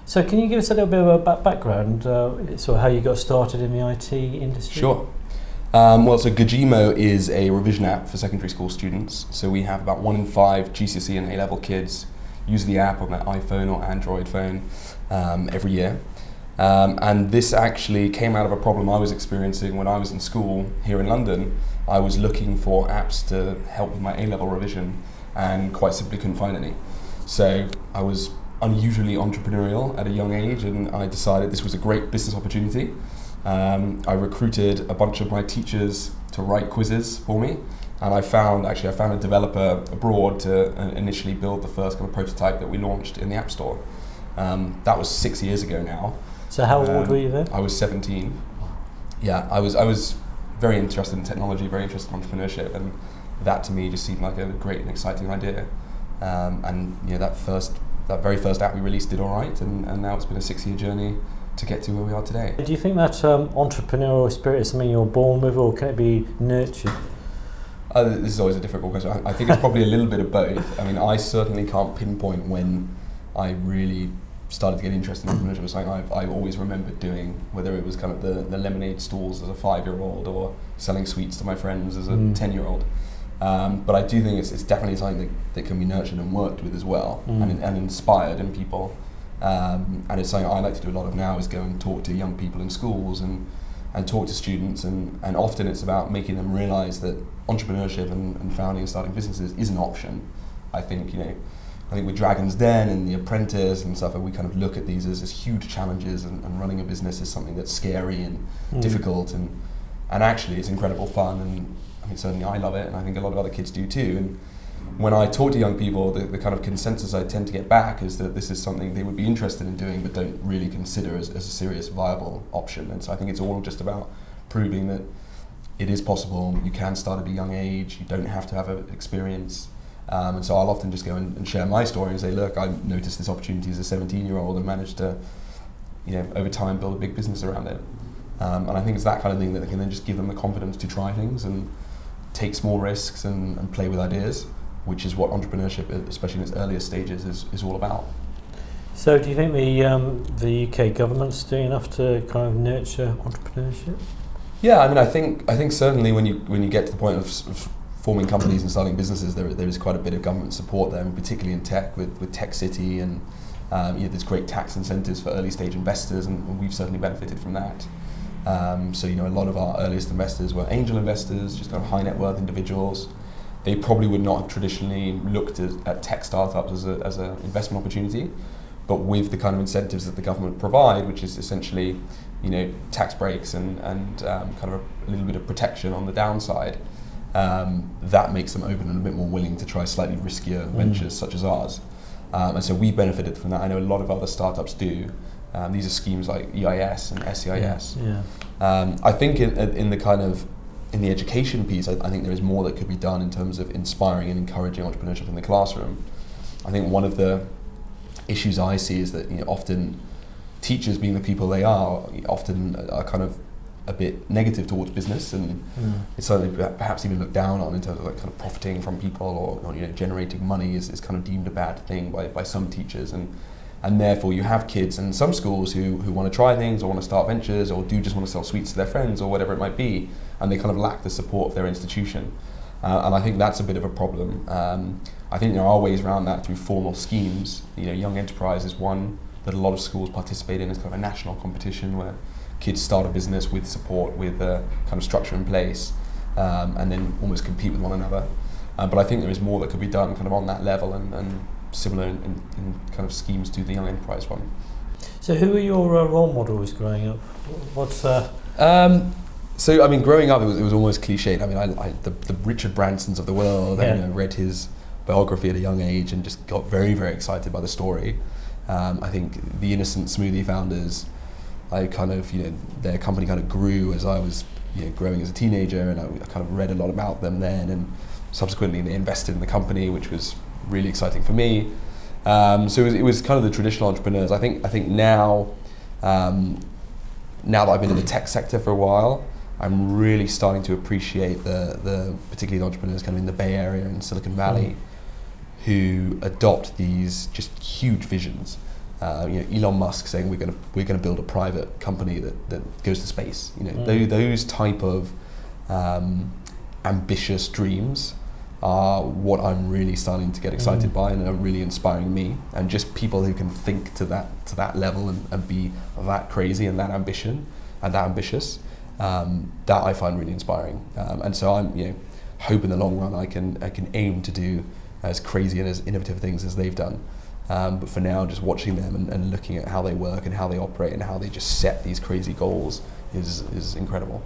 So can you give us a little bit of a background, sort of how you got started in the IT industry? Sure. So Gojimo is a revision app for secondary school students. So we have about 1 in 5 GCSE and A-level kids use the app on their iPhone or Android phone every year. And this actually came out of a problem I was experiencing when I was in school here in London. I was looking for apps to help with my A-level revision and quite simply couldn't find any. So I was unusually entrepreneurial at a young age, and I decided this was a great business opportunity. I recruited a bunch of my teachers to write quizzes for me, and I found a developer abroad to initially build the first kind of prototype that we launched in the App Store. That was 6 years ago now. So how old were you then? I was 17. Yeah, I was very interested in technology, very interested in entrepreneurship, and that to me just seemed like a great and exciting idea. And that very first app we released did all right, and now it's been a 6-year journey to get to where we are today. Do you think that entrepreneurial spirit is something you're born with, or can it be nurtured? This is always a difficult question. I think it's probably a little bit of both. I mean, I certainly can't pinpoint when I really started to get interested in entrepreneurship. It's something I always remembered doing, whether it was kind of the lemonade stalls as a 5-year-old or selling sweets to my friends as a 10-year-old. But I do think it's definitely something that can be nurtured and worked with as well, and inspired in people. And it's something I like to do a lot of now, is go and talk to young people in schools and talk to students, and often it's about making them realise that entrepreneurship and founding and starting businesses is an option. I think with Dragon's Den and The Apprentice and stuff, we kind of look at these as huge challenges, and running a business is something that's scary and difficult, and actually it's incredible fun, and I mean, certainly I love it, and I think a lot of other kids do too. And when I talk to young people, the kind of consensus I tend to get back is that this is something they would be interested in doing but don't really consider as a serious, viable option. And so I think it's all just about proving that it is possible. You can start at a young age. You don't have to have experience. And so I'll often just go and share my story and say, look, I noticed this opportunity as a 17-year-old and managed to, over time build a big business around it. And I think it's that kind of thing that can then just give them the confidence to try things and take small risks and play with ideas, which is what entrepreneurship, especially in its earlier stages, is all about. So do you think the UK government's doing enough to kind of nurture entrepreneurship? Yeah, I mean, I think certainly when you get to the point of forming companies and starting businesses, there is quite a bit of government support there, and particularly in tech with Tech City, and there's great tax incentives for early stage investors, and we've certainly benefited from that. So a lot of our earliest investors were angel investors, just kind of high net worth individuals. They probably would not have traditionally looked at tech startups as an investment opportunity, but with the kind of incentives that the government provide, which is essentially, tax breaks and kind of a little bit of protection on the downside, that makes them open and a bit more willing to try slightly riskier ventures such as ours. And so we've benefited from that. I know a lot of other startups do. These are schemes like EIS and SEIS. I think in the education piece, I think there is more that could be done in terms of inspiring and encouraging entrepreneurship in the classroom. I think one of the issues I see is that often teachers, being the people they are, often are kind of a bit negative towards business, and it's certainly perhaps even looked down on in terms of like kind of profiting from people or generating money is kind of deemed a bad thing by some teachers, and therefore you have kids in some schools who want to try things or want to start ventures or do just want to sell sweets to their friends or whatever it might be, and they kind of lack the support of their institution. And I think that's a bit of a problem. I think there are ways around that through formal schemes. Young Enterprise is one that a lot of schools participate in as kind of a national competition where kids start a business with support, with a kind of structure in place, and then almost compete with one another. But I think there is more that could be done kind of on that level and similar in kind of schemes to the Young Enterprise one. So who were your role models growing up? What's So I mean, growing up, it was almost cliched. I mean, the Richard Bransons of the world. I read his biography at a young age and just got very, very excited by the story. I think the Innocent Smoothie founders, their company kind of grew as I was growing as a teenager, and I kind of read a lot about them then, and subsequently they invested in the company, which was really exciting for me. So it was kind of the traditional entrepreneurs. I think now that I've been in the tech sector for a while, I'm really starting to appreciate the particularly the entrepreneurs kind of in the Bay Area and Silicon Valley who adopt these just huge visions. Elon Musk saying we're going to build a private company that goes to space. Those type of ambitious dreams are what I'm really starting to get excited by and are really inspiring me. And just people who can think to that level and be that crazy and that ambitious, that I find really inspiring. And so I'm hope in the long run I can aim to do as crazy and as innovative things as they've done. But for now, just watching them and looking at how they work and how they operate and how they just set these crazy goals is incredible.